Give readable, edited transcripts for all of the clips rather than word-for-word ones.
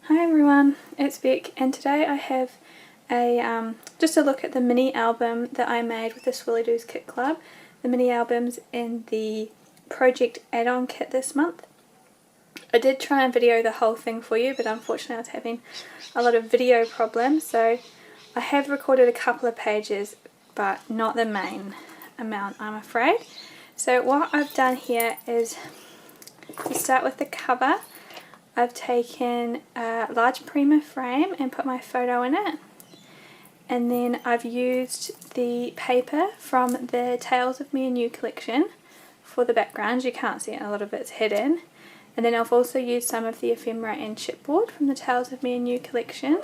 Hi everyone, it's Beck, and today I have a just a look at the mini album that I made with the Swirlydoos Kit Club. The mini albums in the project add-on kit this month. I did try and video the whole thing for you, but unfortunately I was having a lot of video problems, so I have recorded a couple of pages but not the main amount, I'm afraid. So what I've done here is to start with the cover. I've taken a large Prima frame and put my photo in it, and then I've used the paper from the Tales of Me and You collection for the background. You can't see it, a lot of it's hidden. And then I've also used some of the ephemera and chipboard from the Tales of Me and You collection,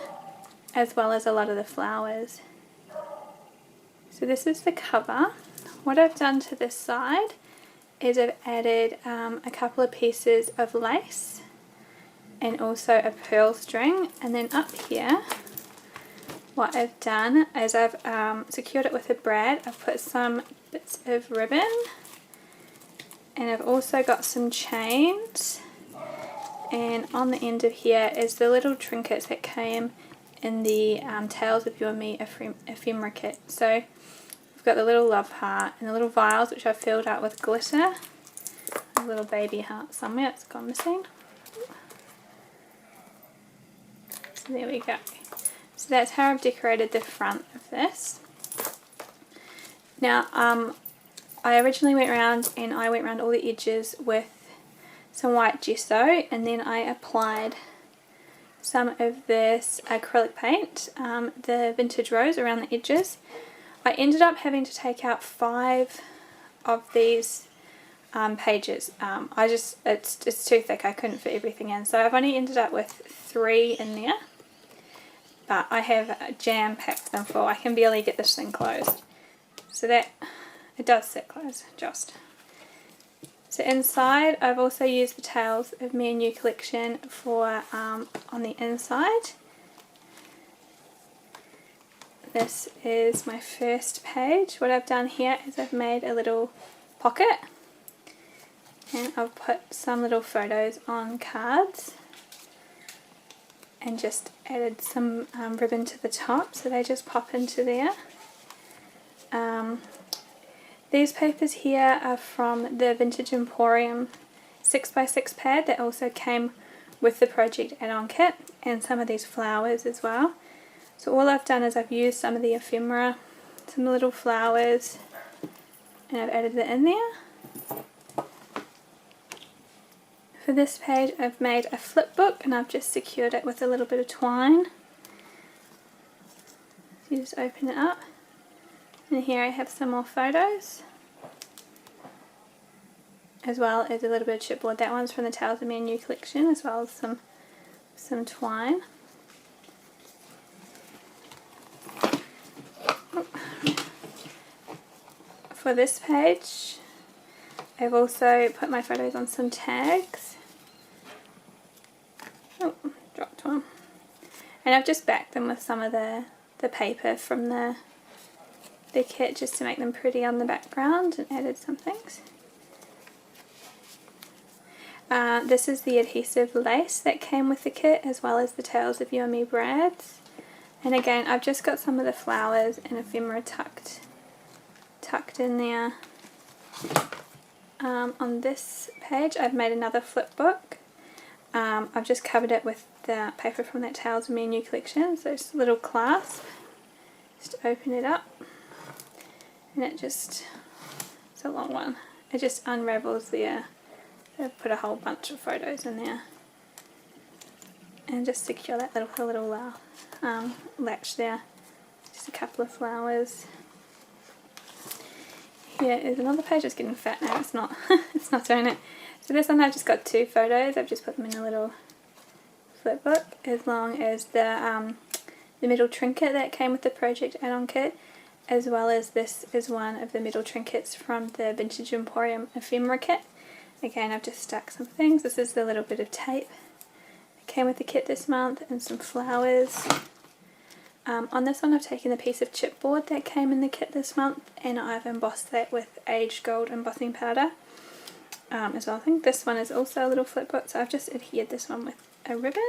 as well as a lot of the flowers. So this is the cover. What I've done to this side is I've added a couple of pieces of lace and also a pearl string, and then up here what I've done is I've secured it with a brad. I've put some bits of ribbon, and I've also got some chains, and on the end of here is the little trinkets that came in the Tales of You and Me ephemera kit. So we've got the little love heart and the little vials which I've filled out with glitter. A little baby heart somewhere, it's gone missing. So there we go. So that's how I've decorated the front of this. Now I originally went around all the edges with some white gesso, and then I applied some of this acrylic paint, the vintage rose, around the edges. I ended up having to take out 5 of these pages. It's too thick, I couldn't fit everything in, so I've only ended up with 3 in there. But I have jam-packed them full. I can barely get this thing closed. So that, it does sit closed, just. So inside, I've also used the Tales of Me and You collection for on the inside. This is my first page. What I've done here is I've made a little pocket, and I've put some little photos on cards, and just added some ribbon to the top, so they just pop into there. These papers here are from the Vintage Emporium 6x6 pad that also came with the project add-on kit, and some of these flowers as well. So all I've done is I've used some of the ephemera, some little flowers, and I've added it in there. For this page I've made a flip book, and I've just secured it with a little bit of twine. So you just open it up, and here I have some more photos, as well as a little bit of chipboard. That one's from the Tales of Me and You collection, as well as some twine. For this page I've also put my photos on some tags. Oh, dropped one. And I've just backed them with some of the paper from the kit, just to make them pretty on the background, and added some things. This is the adhesive lace that came with the kit, as well as the Tales of You and Me brads. And again, I've just got some of the flowers and ephemera tucked in there. On this page I've made another flip book. I've just covered it with the paper from that Tales of Me and You collection, so it's a little clasp. Just open it up, and it's a long one. It just unravels there. I've put a whole bunch of photos in there, and just secure that little latch there. Just a couple of flowers. Here is another page. It's getting fat now. It's not. It's not doing it. So this one I've just got 2 photos. I've just put them in a little flip book, as long as the middle trinket that came with the project add-on kit, as well as this is one of the middle trinkets from the Vintage Emporium ephemera kit. Again, I've just stuck some things. This is the little bit of tape that came with the kit this month, and some flowers. On this one I've taken a piece of chipboard that came in the kit this month, and I've embossed that with aged gold embossing powder as well. I think this one is also a little flip book, so I've just adhered this one with a ribbon.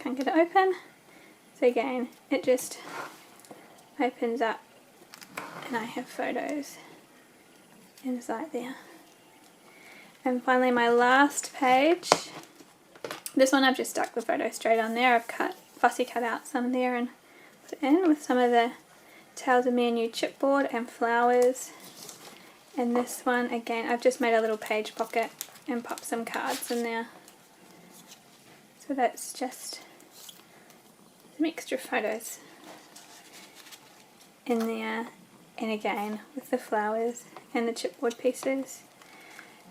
can't get it open. So again, it just opens up and I have photos inside there. And finally my last page, this one I've just stuck the photo straight on there. I've fussy cut out some there and put it in with some of the Tales of Me and You chipboard and flowers. And this one again, I've just made a little page pocket and popped some cards in there. So that's just some extra photos in there, and again with the flowers and the chipboard pieces.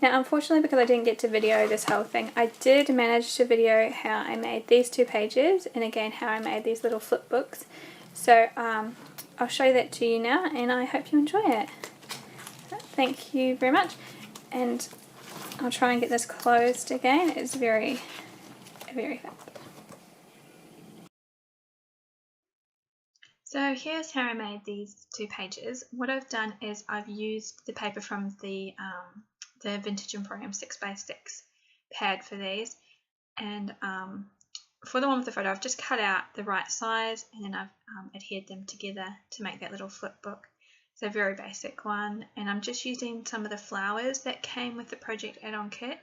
Now unfortunately, because I didn't get to video this whole thing, I did manage to video how I made these 2 pages and again how I made these little flip books. So I'll show that to you now and I hope you enjoy it. Thank you very much, and I'll try and get this closed again. It's very fast. So here's how I made these 2 pages. What I've done is I've used the paper from the Vintage Emporium 6x6 pad for these, and for the one with the photo I've just cut out the right size and then I've adhered them together to make that little flip book. It's a very basic one, and I'm just using some of the flowers that came with the project add-on kit,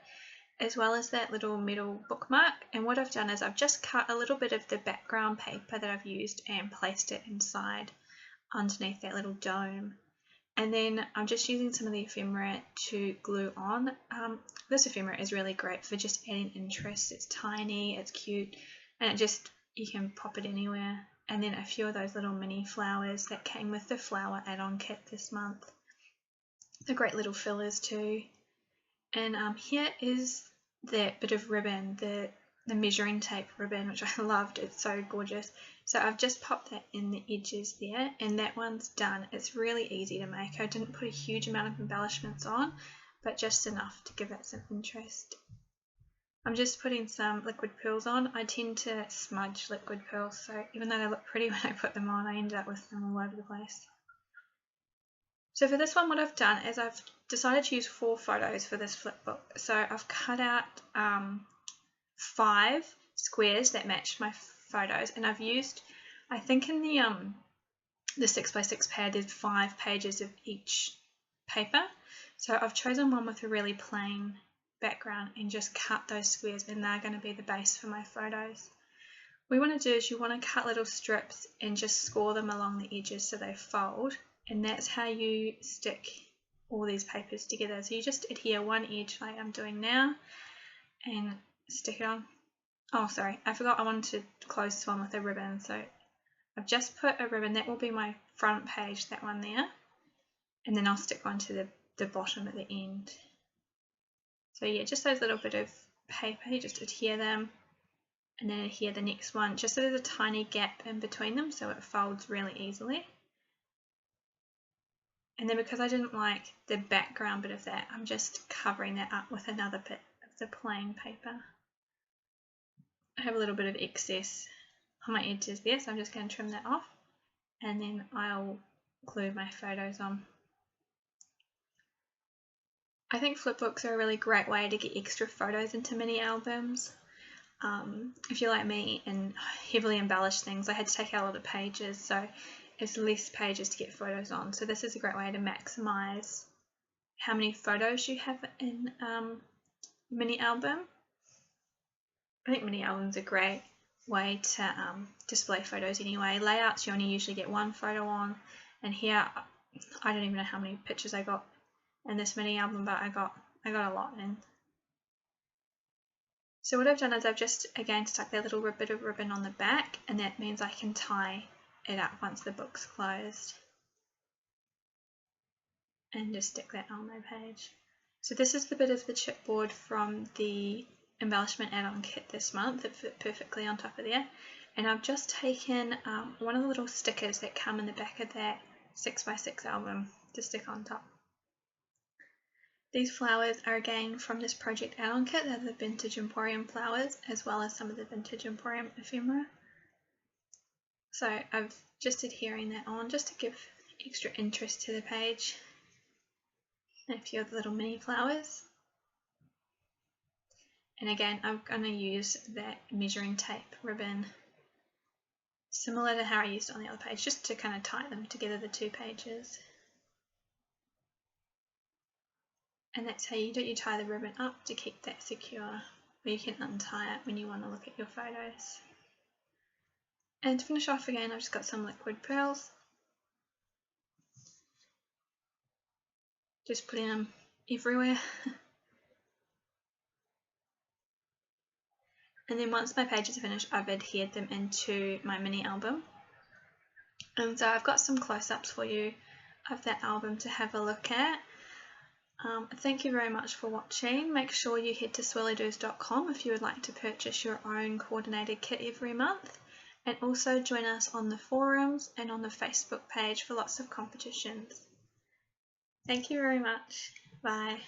as well as that little metal bookmark. And what I've done is I've just cut a little bit of the background paper that I've used and placed it inside underneath that little dome. And then I'm just using some of the ephemera to glue on. This ephemera is really great for just adding interest. It's tiny, it's cute, and you can pop it anywhere. And then a few of those little mini flowers that came with the flower add-on kit this month. They're great little fillers too. And here is that bit of ribbon, the measuring tape ribbon, which I loved. It's so gorgeous. So I've just popped that in the edges there, and that one's done. It's really easy to make. I didn't put a huge amount of embellishments on, but just enough to give it some interest. I'm just putting some liquid pearls on. I tend to smudge liquid pearls, so even though they look pretty when I put them on, I end up with them all over the place. So for this one, what I've done is I've decided to use 4 photos for this flip book. So I've cut out 5 squares that match my photos, and I've used, I think in the 6x6 pad there's 5 pages of each paper. So I've chosen one with a really plain background and just cut those squares, and they're going to be the base for my photos. What you want to do is you want to cut little strips and just score them along the edges so they fold, and that's how you stick all these papers together. So you just adhere one edge like I'm doing now and stick it on. Oh sorry, I forgot I wanted to close this one with a ribbon, so I've just put a ribbon, that will be my front page, that one there, and then I'll stick one to the bottom at the end. So yeah, just those little bit of paper, you just adhere them and then adhere the next one, just so there's a tiny gap in between them so it folds really easily. And then because I didn't like the background bit of that, I'm just covering that up with another bit of the plain paper. I have a little bit of excess on my edges there, so I'm just going to trim that off, and then I'll glue my photos on. I think flipbooks are a really great way to get extra photos into mini albums. If you're like me and heavily embellished things, I had to take out a lot of pages, so it's less pages to get photos on. So this is a great way to maximise how many photos you have in mini album. I think mini albums are a great way to display photos anyway. Layouts, you only usually get 1 photo on, and here I don't even know how many pictures I got in this mini album, but I got a lot in. So what I've done is I've just again stuck that little bit of ribbon on the back, and that means I can tie it up once the book's closed, and just stick that on my page. So this is the bit of the chipboard from the Embellishment add-on kit this month that fit perfectly on top of there, and I've just taken one of the little stickers that come in the back of that 6x6 album to stick on top. These flowers are again from this project add-on kit. They're the Vintage Emporium flowers, as well as some of the Vintage Emporium ephemera. So I've just adhering that on just to give extra interest to the page, and a few of the little mini flowers. And again, I'm going to use that measuring tape ribbon, similar to how I used it on the other page, just to kind of tie them together, the two pages. And that's how you do it. You tie the ribbon up to keep that secure, or you can untie it when you want to look at your photos. And to finish off again, I've just got some liquid pearls. Just putting them everywhere. And then once my pages are finished, I've adhered them into my mini album. And so I've got some close-ups for you of that album to have a look at. Thank you very much for watching. Make sure you head to swirlydoos.com if you would like to purchase your own coordinated kit every month. And also join us on the forums and on the Facebook page for lots of competitions. Thank you very much. Bye.